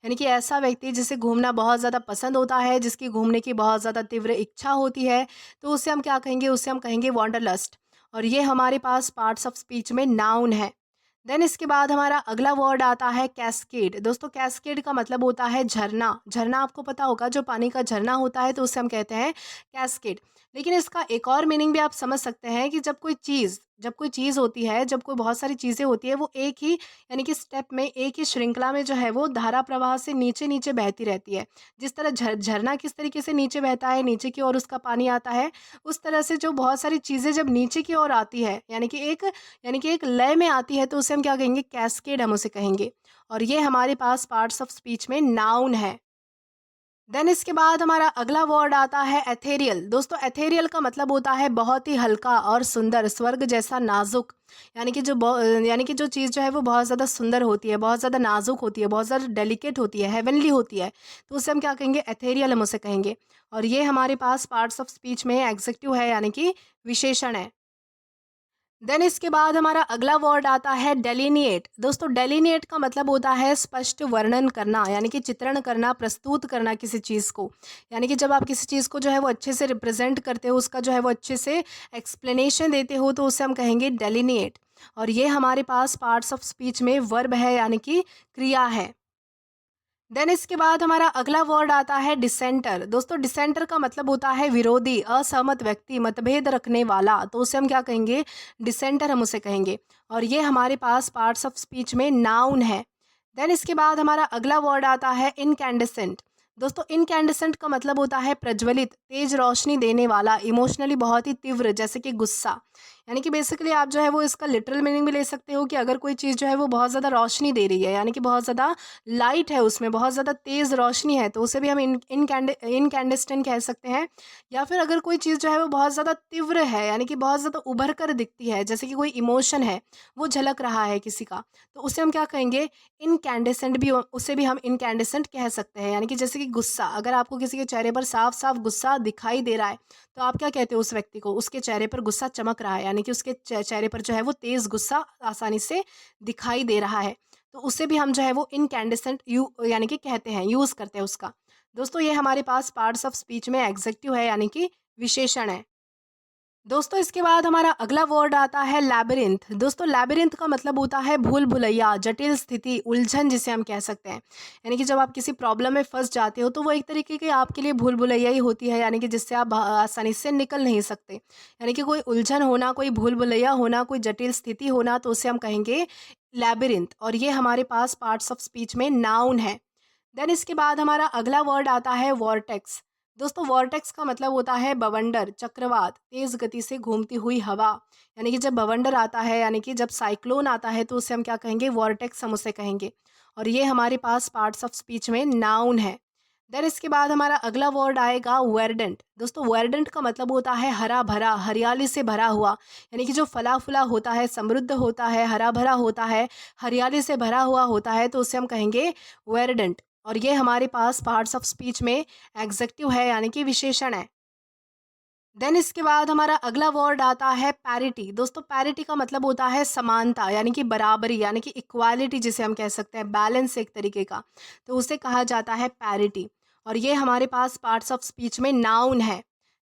यानी कि ऐसा व्यक्ति जिसे घूमना बहुत ज़्यादा पसंद होता है, जिसकी घूमने की बहुत ज़्यादा तीव्र इच्छा होती है, तो उसे हम क्या कहेंगे, उसे हम कहेंगे वॉन्डरलस्ट। और ये हमारे पास पार्ट्स ऑफ स्पीच में नाउन है। देन इसके बाद हमारा अगला वर्ड आता है कैस्केड। दोस्तों कैस्केड का मतलब होता है झरना। झरना आपको पता होगा, जो पानी का झरना होता है तो उसे हम कहते हैं कैस्केड। लेकिन इसका एक और मीनिंग भी आप समझ सकते हैं कि जब कोई चीज़ होती है, जब कोई बहुत सारी चीज़ें होती है, वो एक ही यानी कि स्टेप में, एक ही श्रृंखला में जो है वो धारा प्रवाह से नीचे नीचे बहती रहती है। जिस तरह झरना किस तरीके से नीचे बहता है, नीचे की ओर उसका पानी आता है, उस तरह से जो बहुत सारी चीज़ें जब नीचे की ओर आती है, यानी कि एक लय में आती है, तो उसे हम क्या कहेंगे, कैस्केड हम उसे कहेंगे। और ये हमारे पास पार्ट्स ऑफ स्पीच में नाउन है। देन इसके बाद हमारा अगला वर्ड आता है एथेरियल। दोस्तों एथेरियल का मतलब होता है बहुत ही हल्का और सुंदर, स्वर्ग जैसा नाजुक। यानी कि जो चीज़ जो है वो बहुत ज़्यादा सुंदर होती है, बहुत ज़्यादा नाजुक होती है, बहुत ज़्यादा डेलिकेट होती है, हेवनली होती है, तो उसे हम क्या कहेंगे, एथेरियल हम उसे कहेंगे। और ये हमारे पास पार्ट्स ऑफ स्पीच में एग्जेक्टिव है, यानी कि विशेषण है। देन इसके बाद हमारा अगला वर्ड आता है डेलिनिएट। दोस्तों डेलिनिएट का मतलब होता है स्पष्ट वर्णन करना, यानी कि चित्रण करना, प्रस्तुत करना किसी चीज़ को। यानी कि जब आप किसी चीज़ को जो है वो अच्छे से रिप्रेजेंट करते हो, उसका जो है वो अच्छे से एक्सप्लेनेशन देते हो, तो उसे हम कहेंगे डेलिनिएट। और ये हमारे पास पार्ट्स ऑफ स्पीच में वर्ब है, यानी कि क्रिया है। देन इसके बाद हमारा अगला वर्ड आता है डिसेंटर। दोस्तों डिसेंटर का मतलब होता है विरोधी, असहमत व्यक्ति, मतभेद रखने वाला, तो उसे हम क्या कहेंगे, डिसेंटर हम उसे कहेंगे। और ये हमारे पास पार्ट्स ऑफ स्पीच में नाउन है। देन इसके बाद हमारा अगला वर्ड आता है इनकैंडेसेंट। दोस्तों इनकैंडेसेंट का मतलब होता है प्रज्वलित, तेज रोशनी देने वाला, इमोशनली बहुत ही तीव्र, जैसे कि गुस्सा। यानी कि बेसिकली आप जो है वो इसका लिटरल मीनिंग भी ले सकते हो कि अगर कोई चीज़ जो है वो बहुत ज़्यादा रोशनी दे रही है, यानी कि बहुत ज़्यादा लाइट है, उसमें बहुत ज़्यादा तेज़ रोशनी है, तो उसे भी हम इनकैंडेसेंट कह सकते हैं। या फिर अगर कोई चीज़ जो है वो बहुत ज़्यादा तीव्र है, यानी कि बहुत ज़्यादा उभर कर दिखती है, जैसे कि कोई इमोशन है, वो झलक रहा है किसी का, तो उसे हम क्या कहेंगे, इनकैंडेसेंट भी, उसे भी हम इनकैंडेसेंट कह सकते हैं। यानी कि जैसे कि गुस्सा, अगर आपको किसी के चेहरे पर साफ साफ गुस्सा दिखाई दे रहा है, तो आप क्या कहते हो उस व्यक्ति को, उसके चेहरे पर गुस्सा चमक रहा है, यानी कि उसके चेहरे पर जो है वो तेज़ गुस्सा आसानी से दिखाई दे रहा है, तो उसे भी हम जो है वो इनकैंडेसेंट यानी कि कहते हैं, यूज़ करते हैं उसका। दोस्तों ये हमारे पास पार्ट्स ऑफ स्पीच में एग्जेक्टिव है, यानी कि विशेषण है। दोस्तों इसके बाद हमारा अगला वर्ड आता है लैबिरिंथ। दोस्तों लैबिरिंथ का मतलब होता है भूल भुलैया, जटिल स्थिति, उलझन जिसे हम कह सकते हैं। यानी कि जब आप किसी प्रॉब्लम में फंस जाते हो, तो वो एक तरीके की आपके लिए भूल भुलैया ही होती है, यानी कि जिससे आप आसानी से निकल नहीं सकते। यानी कि कोई उलझन होना, कोई भूल भुलैया होना, कोई जटिल स्थिति होना, तो उसे हम कहेंगे लैबिरिंथ। और ये हमारे पास पार्ट्स ऑफ स्पीच में नाउन है। देन इसके बाद हमारा अगला वर्ड आता है वॉर्टेक्स। दोस्तों वॉर्टेक्स का मतलब होता है बवंडर, चक्रवात, तेज गति से घूमती हुई हवा। यानी कि जब बवंडर आता है, यानी कि जब साइक्लोन आता है, तो उसे हम क्या कहेंगे, वॉर्टेक्स हम उसे कहेंगे। और ये हमारे पास पार्ट्स ऑफ स्पीच में नाउन है। देन इसके बाद हमारा अगला वर्ड आएगा वर्डेंट। दोस्तों वर्डेंट का मतलब होता है हरा भरा, हरियाली से भरा हुआ। यानी कि जो फला फूला होता है, समृद्ध होता है, हरा भरा होता है, हरियाली से भरा हुआ होता है, तो उसे हम कहेंगे वर्डेंट। और ये हमारे पास पार्ट्स ऑफ स्पीच में एग्जेक्टिव है, यानी कि विशेषण है। देन इसके बाद हमारा अगला वर्ड आता है पैरिटी। दोस्तों पैरिटी का मतलब होता है समानता, यानी कि बराबरी, यानी कि इक्वालिटी जिसे हम कह सकते हैं, बैलेंस एक तरीके का, तो उसे कहा जाता है पैरिटी। और ये हमारे पास पार्ट्स ऑफ स्पीच में नाउन है।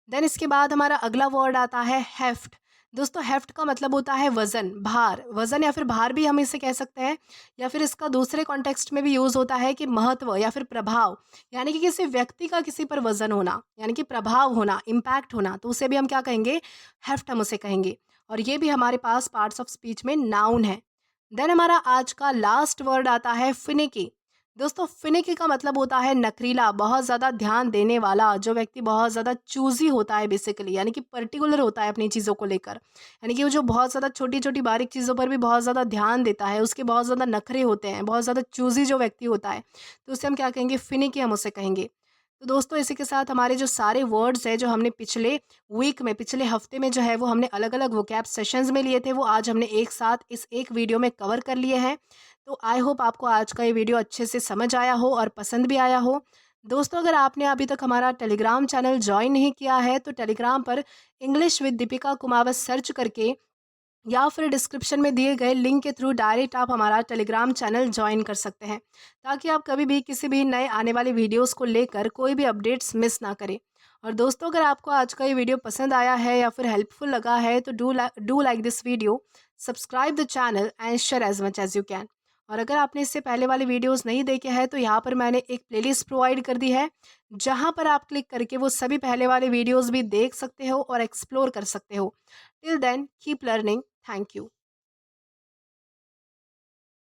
देन इसके बाद हमारा अगला वर्ड आता है हेफ्ट। दोस्तों हेफ्ट का मतलब होता है वजन, भार, वजन या फिर भार भी हम इसे कह सकते हैं। या फिर इसका दूसरे कॉन्टेक्स्ट में भी यूज़ होता है कि महत्व या फिर प्रभाव, यानी कि किसी व्यक्ति का किसी पर वजन होना, यानी कि प्रभाव होना, इम्पैक्ट होना, तो उसे भी हम क्या कहेंगे, हेफ्ट हम उसे कहेंगे। और ये भी हमारे पास पार्ट्स ऑफ स्पीच में नाउन है। देन हमारा आज का लास्ट वर्ड आता है फिनिकी। दोस्तों फिनिकी का मतलब होता है नखरीला, बहुत ज़्यादा ध्यान देने वाला, जो व्यक्ति बहुत ज़्यादा चूज़ी होता है बेसिकली, यानी कि पर्टिकुलर होता है अपनी चीज़ों को लेकर। यानी कि वो जो बहुत ज़्यादा छोटी-छोटी बारीक चीज़ों पर भी बहुत ज़्यादा ध्यान देता है, उसके बहुत ज़्यादा नखरे होते हैं, बहुत ज़्यादा चूज़ी जो व्यक्ति होता है, तो उसे हम क्या कहेंगे? फिनिकी हम उसे कहेंगे। तो दोस्तों इसी के साथ हमारे जो सारे वर्ड्स हैं जो हमने पिछले वीक में, पिछले हफ्ते में जो है वो हमने अलग-अलग वोकैब सेशंस में लिए थे, वो आज हमने एक साथ इस एक वीडियो में कवर कर लिए हैं। तो आई होप आपको आज का ये वीडियो अच्छे से समझ आया हो और पसंद भी आया हो। दोस्तों अगर आपने अभी तक हमारा टेलीग्राम चैनल जॉइन नहीं किया है तो टेलीग्राम पर English with Deepika Kumawat search करके या फिर डिस्क्रिप्शन में दिए गए लिंक के थ्रू डायरेक्ट आप हमारा टेलीग्राम चैनल ज्वाइन कर सकते हैं, ताकि आप कभी भी किसी भी नए आने वाले वीडियोस को लेकर कोई भी अपडेट्स मिस ना करें। और दोस्तों अगर आपको आज का ये वीडियो पसंद आया है या फिर हेल्पफुल लगा है तो do like this video, subscribe the channel and share as much as you can. और अगर आपने इससे पहले वाले वीडियोस नहीं देखे हैं तो यहाँ पर मैंने एक प्लेलिस्ट प्रोवाइड कर दी है, जहाँ पर आप क्लिक करके वो सभी पहले वाले वीडियोस भी देख सकते हो और एक्सप्लोर कर सकते हो। Till then keep learning. Thank you.